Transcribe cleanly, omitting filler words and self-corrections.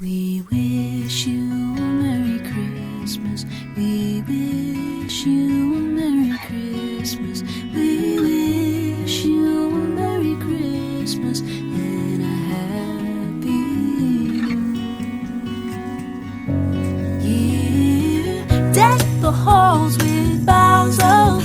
We wish you a Merry Christmas. We wish you a Merry Christmas. We wish you a Merry Christmas and a Happy New Year. Deck the halls with boughs of